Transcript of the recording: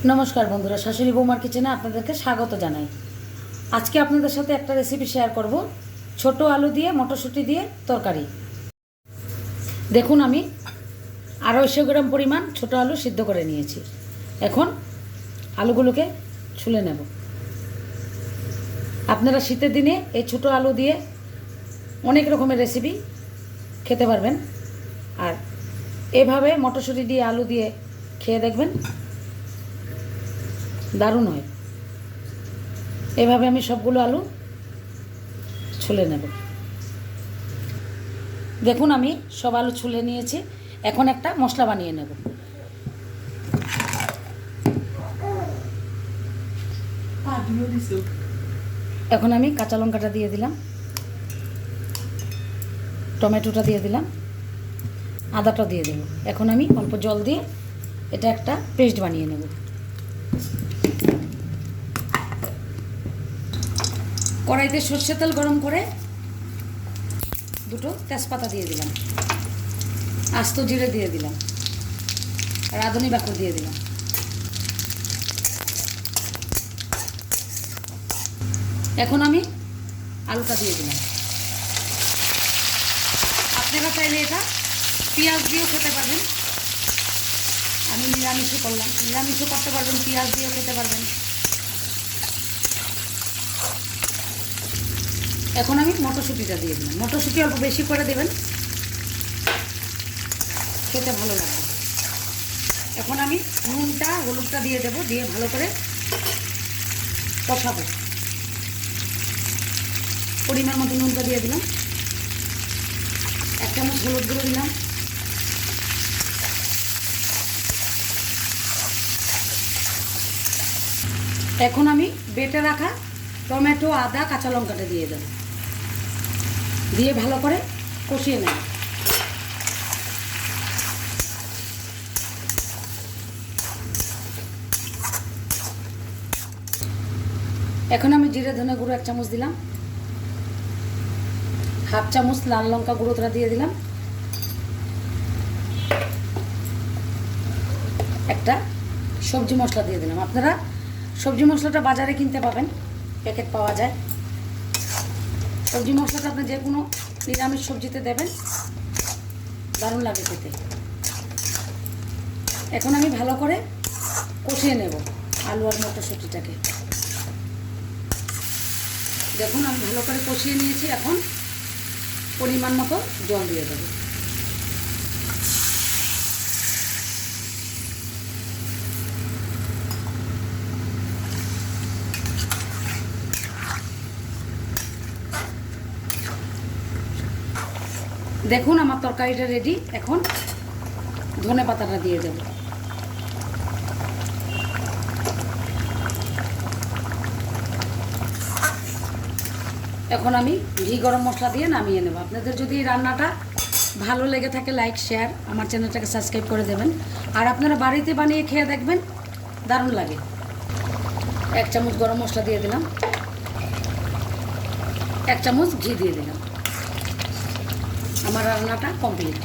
নমস্কার বন্ধুরা, শাশুড়ি বৌমার কিচেনে আপনাদেরকে স্বাগত জানাই। আজকে আপনাদের সাথে একটা রেসিপি শেয়ার করব, ছোট আলু দিয়ে মটরশুঁটি দিয়ে তরকারি। দেখুন, আমি 250 গ্রাম পরিমাণ ছোট আলু সিদ্ধ করে নিয়েছি। এখন আলুগুলোকে ছুলে নেব। আপনারা শীতের দিনে এই ছোট আলু দিয়ে অনেক রকমের রেসিপি খেতে পারবেন, আর এভাবে মটরশুঁটি দিয়ে আলু দিয়ে খেয়ে দেখবেন, দারুণ হয়। এভাবে আমি সবগুলো আলু ছুলে নেব। দেখুন, আমি সব আলু ছুলে নিয়েছি। এখন একটা মশলা বানিয়ে নেব। এখন আমি কাঁচা লঙ্কাটা দিয়ে দিলাম, টমেটোটা দিয়ে দিলাম, আদাটা দিয়ে দেব। এখন আমি অল্প জল দিয়ে এটা একটা পেস্ট বানিয়ে নেব। কড়াইতে সর্ষের তেল গরম করে দুটো তেজপাতা দিয়ে দিলাম, আস্ত জিরে দিয়ে দিলাম, রাঁধুনি বাকল দিয়ে দিলাম। এখন আমি আলুটা দিয়ে দিলাম। আপনারা চাইলে এটা পেঁয়াজ দিয়েও খেতে পারবেন। আমি নিরামিষও করলাম, নিরামিষও করতে পারবেন, পেঁয়াজ দিয়েও খেতে পারবেন। এখন আমি মটরশুঁটিটা দিয়ে দিলাম। মটরশুঁটি অল্প বেশি করে দেবেন, খেতে ভালো লাগবে। এখন আমি নুনটা হলুদটা দিয়ে দেবো, দিয়ে ভালো করে কষাবো। পরিমাণ মতো নুনটা দিয়ে দিলাম, 1 চামচ হলুদ গুঁড়ো দিলাম, এখন আমি বেটে রাখা টমেটো, আদা, কাঁচা লঙ্কাটা দিয়ে দেব, দিয়ে ভালো করে কষিয়ে নেব। এখন আমি জিরে ধনে গুঁড়ো 1 চামচ দিলাম, 1/2 চামচ লাল লঙ্কা গুঁড়োটা দিয়ে দিলাম, একটা সবজি মশলা দিয়ে দিলাম। আপনারা সবজি মশলাটা বাজারে কিনতে পাবেন, প্যাকেট পাওয়া যায়। সবজি মশলাটা আপনি যে কোনো নিরামিষ সবজিতে দেবেন, দারুণ লাগে খেতে। এখন আমি ভালো করে কষিয়ে নেব আলু আর মটরশুঁটিটাকে। দেখুন, আমি ভালো করে কষিয়ে নিয়েছি। এখন পরিমাণ মতো জল দিয়ে দেবো। দেখুন, আমার তরকারিটা রেডি। এখন ধনে পাতাটা দিয়ে দেব। এখন আমি ঘি গরম মশলা দিয়ে নামিয়ে নেব। আপনাদের যদি এই রান্নাটা ভালো লেগে থাকে, লাইক শেয়ার, আমার চ্যানেলটাকে সাবস্ক্রাইব করে দেবেন। আর আপনারা বাড়িতে বানিয়ে খেয়ে দেখবেন, দারুণ লাগে। 1 চামচ গরম মশলা দিয়ে দিলাম, 1 চামচ ঘি দিয়ে দিলাম। আমার রান্নাটা কমপ্লিট।